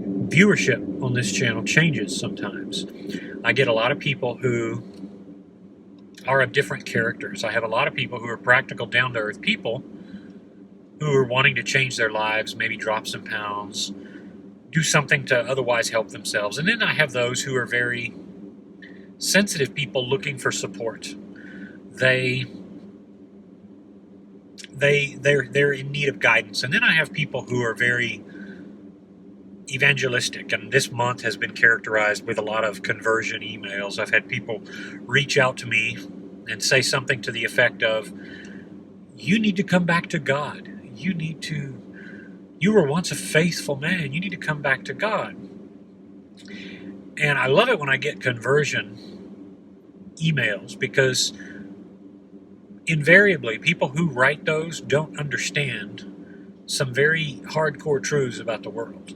viewership on this channel changes sometimes. I get a lot of people who are of different characters. I have a lot of people who are practical, down-to-earth people who are wanting to change their lives, maybe drop some pounds, do something to otherwise help themselves. And then I have those who are very sensitive people looking for support. They're in need of guidance. And then I have people who are very evangelistic, and this month has been characterized with a lot of conversion emails. I've had people reach out to me and say something to the effect of, you need to come back to God. You were once a faithful man. You need to come back to God. And I love it when I get conversion emails, because invariably people who write those don't understand some very hardcore truths about the world.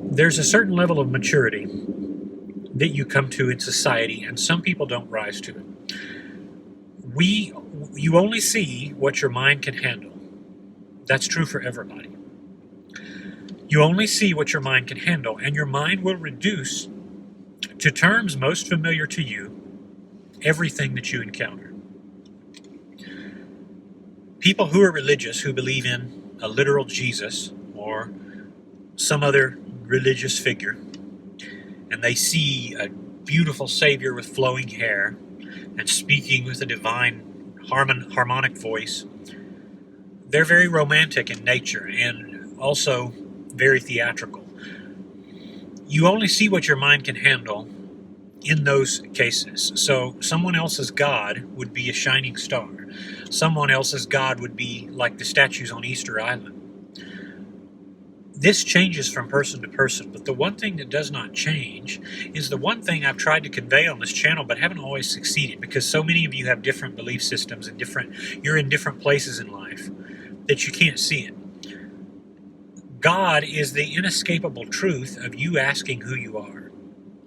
There's a certain level of maturity that you come to in society, and some people don't rise to it. You only see what your mind can handle. That's true for everybody. You only see what your mind can handle, and your mind will reduce to terms most familiar to you everything that you encounter. People who are religious, who believe in a literal Jesus or some other religious figure, and they see a beautiful Savior with flowing hair and speaking with a divine harmonic voice, they're very romantic in nature and also very theatrical. You only see what your mind can handle in those cases. So someone else's God would be a shining star. Someone else's God would be like the statues on Easter Island. This changes from person to person, but the one thing that does not change is the one thing I've tried to convey on this channel but haven't always succeeded, because so many of you have different belief systems and you're in different places in life that you can't see it. God is the inescapable truth of you asking who you are.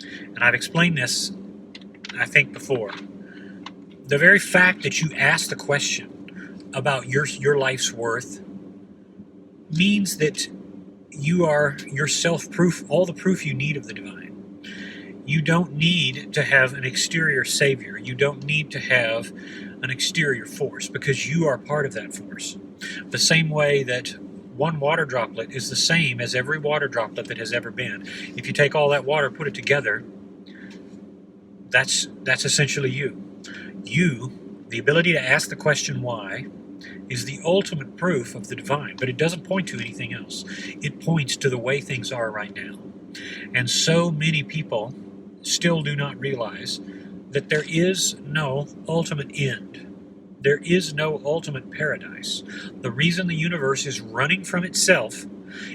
And I've explained this, I think, before. The very fact that you ask the question about your life's worth means that you are yourself proof, all the proof you need of the divine. You don't need to have an exterior savior. You don't need to have an exterior force, because you are part of that force. The same way that one water droplet is the same as every water droplet that has ever been. If you take all that water, put it together, that's essentially you. The ability to ask the question why, is the ultimate proof of the divine, but it doesn't point to anything else. It points to the way things are right now. And so many people still do not realize that there is no ultimate end. There is no ultimate paradise. The reason the universe is running from itself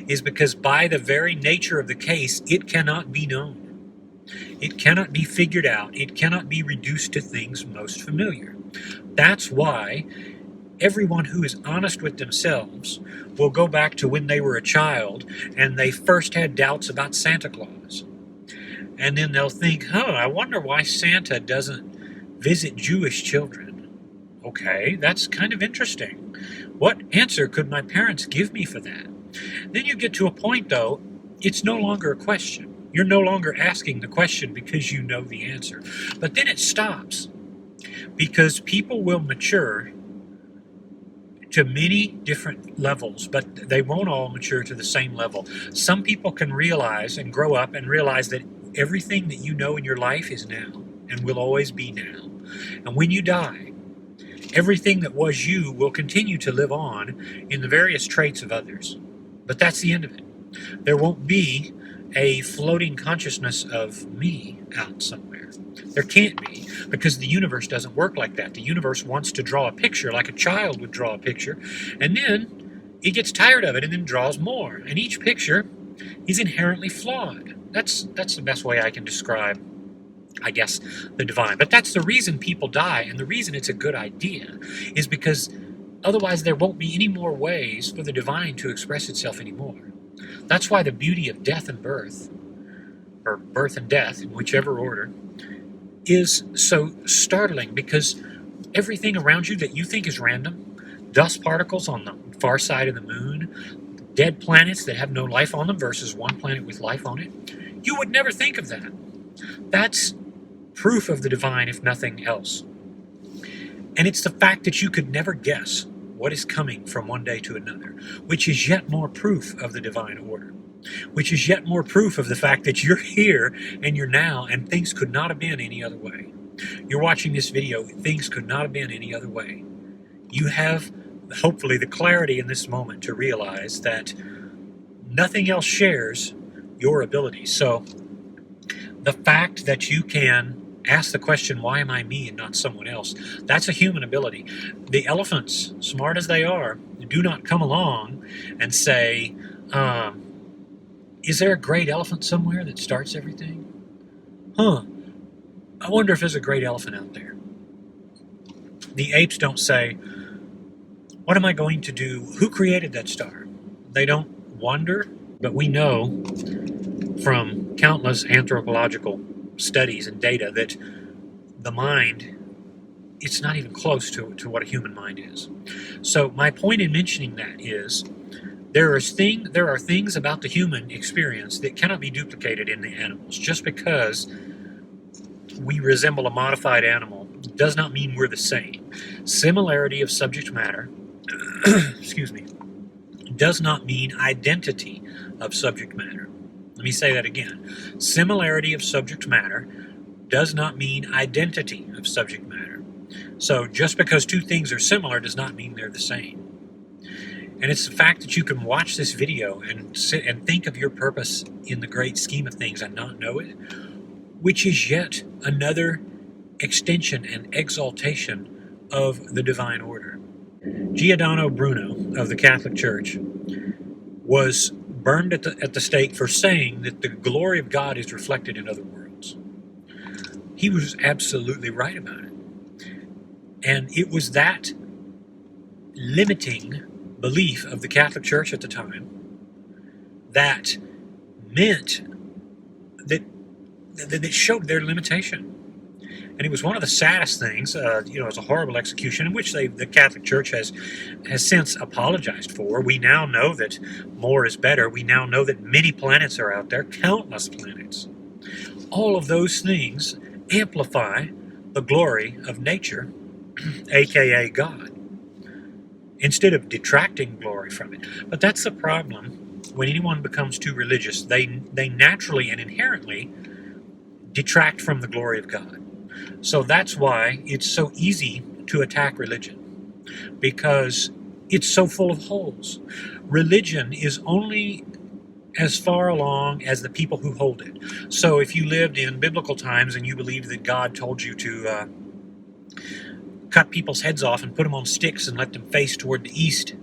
is because by the very nature of the case, it cannot be known. It cannot be figured out. It cannot be reduced to things most familiar. That's why everyone who is honest with themselves will go back to when they were a child and they first had doubts about Santa Claus. And then they'll think, I wonder why Santa doesn't visit Jewish children. Okay, that's kind of interesting. What answer could my parents give me for that? Then you get to a point, though, it's no longer a question. You're no longer asking the question because you know the answer. But then it stops, because people will mature to many different levels, but they won't all mature to the same level. Some people can realize and grow up and realize that everything that you know in your life is now and will always be now. And when you die, everything that was you will continue to live on in the various traits of others. But that's the end of it. There won't be a floating consciousness of me out somewhere. There can't be, because the universe doesn't work like that. The universe wants to draw a picture like a child would draw a picture, and then it gets tired of it and then draws more. And each picture is inherently flawed. That's the best way I can describe, I guess, the divine. But that's the reason people die, and the reason it's a good idea is because otherwise there won't be any more ways for the divine to express itself anymore. That's why the beauty of death and birth, or birth and death, in whichever order, is so startling, because everything around you that you think is random, dust particles on the far side of the moon, dead planets that have no life on them versus one planet with life on it. You would never think of that. That's proof of the divine, if nothing else. And it's the fact that you could never guess what is coming from one day to another, which is yet more proof of the divine order, which is yet more proof of the fact that you're here and you're now, and things could not have been any other way. You're watching this video, things could not have been any other way. You have, hopefully, the clarity in this moment to realize that nothing else shares your abilities. So the fact that you can ask the question, why am I me and not someone else? That's a human ability. The elephants, smart as they are, do not come along and say, is there a great elephant somewhere that starts everything? I wonder if there's a great elephant out there. The apes don't say, what am I going to do? Who created that star? They don't wonder, but we know from countless anthropological studies and data that the mind, it's not even close to what a human mind is. So my point in mentioning that is there are things about the human experience that cannot be duplicated in the animals. Just because we resemble a modified animal does not mean we're the same. Similarity of subject matter excuse me, does not mean identity of subject matter. Let me say that again. Similarity of subject matter does not mean identity of subject matter. So just because two things are similar does not mean they're the same. And it's the fact that you can watch this video and sit and think of your purpose in the great scheme of things and not know it, which is yet another extension and exaltation of the divine order. Giordano Bruno of the Catholic Church was burned at the stake for saying that the glory of God is reflected in other worlds. He was absolutely right about it. And it was that limiting belief of the Catholic Church at the time that meant that it showed their limitation. And it was one of the saddest things. It was a horrible execution in which the Catholic Church has since apologized for. We now know that more is better. We now know that many planets are out there, countless planets. All of those things amplify the glory of nature, aka God, instead of detracting glory from it. But that's the problem when anyone becomes too religious. They naturally and inherently detract from the glory of God. So that's why it's so easy to attack religion, because it's so full of holes. Religion is only as far along as the people who hold it. So if you lived in biblical times and you believed that God told you to cut people's heads off and put them on sticks and let them face toward the east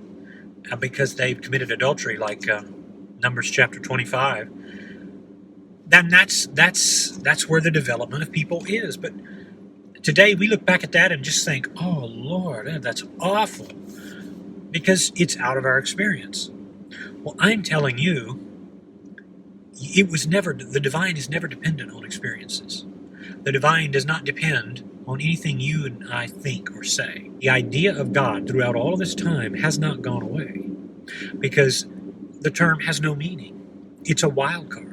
because they've committed adultery, like Numbers chapter 25, then that's where the development of people is. But today we look back at that and just think, oh Lord, that's awful, because it's out of our experience. Well, I'm telling you, the divine is never dependent on experiences. The divine does not depend on anything you and I think or say. The idea of God throughout all of this time has not gone away, because the term has no meaning. It's a wild card.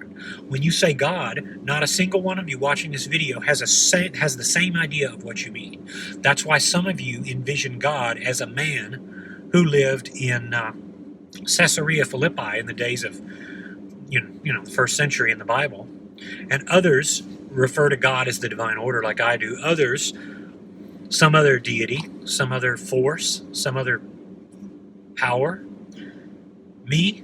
When you say God, not a single one of you watching this video has the same idea of what you mean. That's why some of you envision God as a man who lived in Caesarea Philippi in the days of the first century in the Bible, and others refer to God as the divine order, like I do. Others, some other deity, some other force, some other power. Me,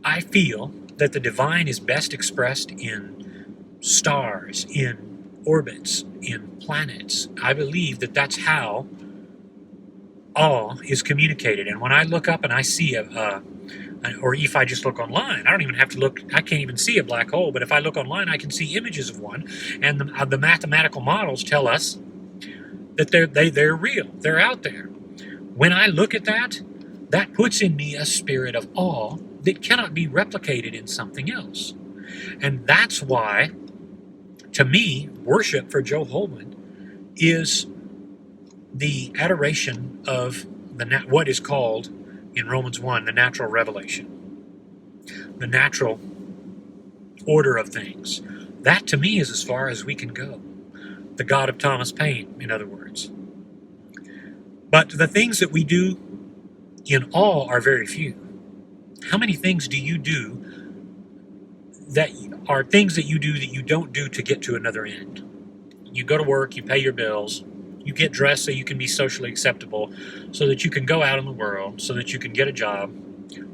I feel that the divine is best expressed in stars, in orbits, in planets. I believe that that's how all is communicated. And when I look up and I see or if I just look online, I don't even have to look, I can't even see a black hole, but if I look online, I can see images of one, and the mathematical models tell us that they're real, they're out there. When I look at that, that puts in me a spirit of awe that cannot be replicated in something else. And that's why, to me, worship for Joe Holman is the adoration of what is called, in Romans 1, the natural revelation, the natural order of things. That to me is as far as we can go. The God of Thomas Paine, in other words. But the things that we do in awe are very few. How many things do you do that are things that you do that you don't do to get to another end? You go to work, you pay your bills, you get dressed so you can be socially acceptable, so that you can go out in the world, so that you can get a job.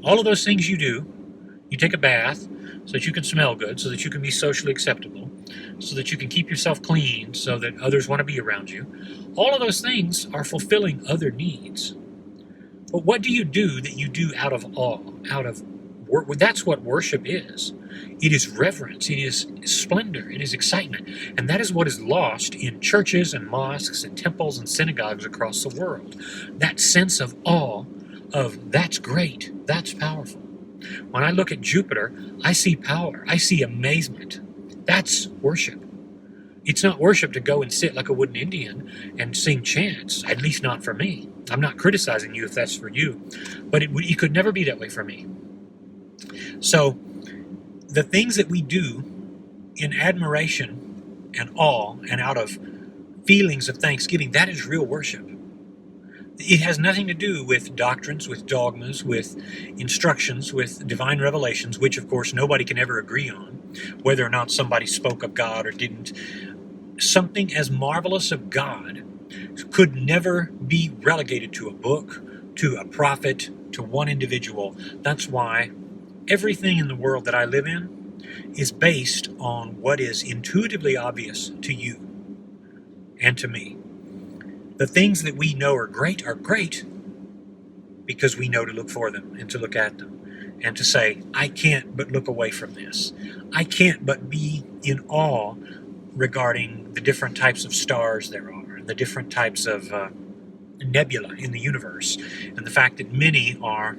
All of those things you do. You take a bath so that you can smell good, so that you can be socially acceptable, so that you can keep yourself clean, so that others want to be around you. All of those things are fulfilling other needs. But what do you do that you do out of awe, out of work? That's what worship is. It is reverence, it is splendor, it is excitement. And that is what is lost in churches and mosques and temples and synagogues across the world. That sense of awe, of that's great, that's powerful. When I look at Jupiter, I see power, I see amazement. That's worship. It's not worship to go and sit like a wooden Indian and sing chants, at least not for me. I'm not criticizing you if that's for you, but it could never be that way for me. So the things that we do in admiration and awe and out of feelings of thanksgiving, that is real worship. It has nothing to do with doctrines, with dogmas, with instructions, with divine revelations, which of course nobody can ever agree on, whether or not somebody spoke of God or didn't. Something as marvelous of God could never be relegated to a book, to a prophet, to one individual. That's why everything in the world that I live in is based on what is intuitively obvious to you and to me. The things that we know are great because we know to look for them and to look at them and to say, I can't but look away from this. I can't but be in awe regarding the different types of stars there are, the different types of nebula in the universe, and the fact that many are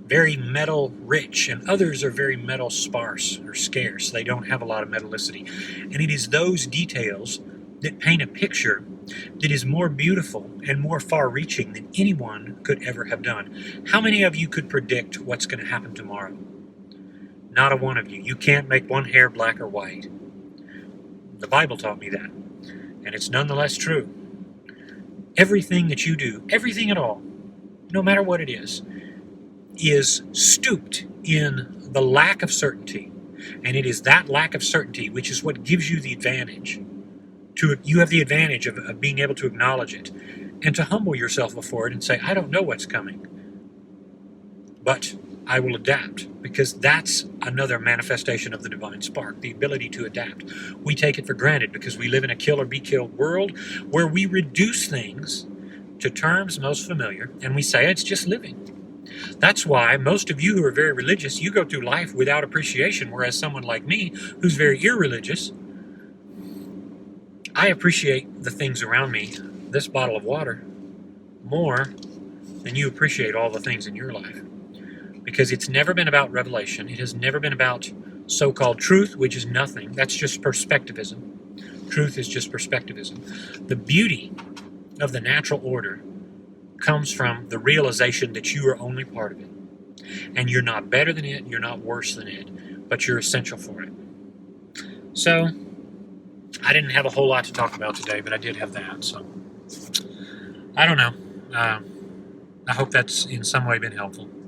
very metal rich and others are very metal sparse or scarce. They don't have a lot of metallicity. And it is those details that paint a picture that is more beautiful and more far-reaching than anyone could ever have done. How many of you could predict what's going to happen tomorrow? Not a one of you. You can't make one hair black or white. The Bible taught me that, and it's nonetheless true. Everything that you do, everything at all, no matter what it is stooped in the lack of certainty. And it is that lack of certainty which is what gives you the advantage. You have the advantage of being able to acknowledge it and to humble yourself before it and say, I don't know what's coming, but I will adapt, because that's another manifestation of the divine spark, the ability to adapt. We take it for granted because we live in a kill or be killed world where we reduce things to terms most familiar and we say it's just living. That's why most of you who are very religious, you go through life without appreciation, whereas someone like me who's very irreligious, I appreciate the things around me, this bottle of water, more than you appreciate all the things in your life. Because it's never been about revelation. It has never been about so-called truth, which is nothing. That's just perspectivism. Truth is just perspectivism. The beauty of the natural order comes from the realization that you are only part of it. And you're not better than it, you're not worse than it, but you're essential for it. So, I didn't have a whole lot to talk about today, but I did have that. So, I don't know. I hope that's in some way been helpful.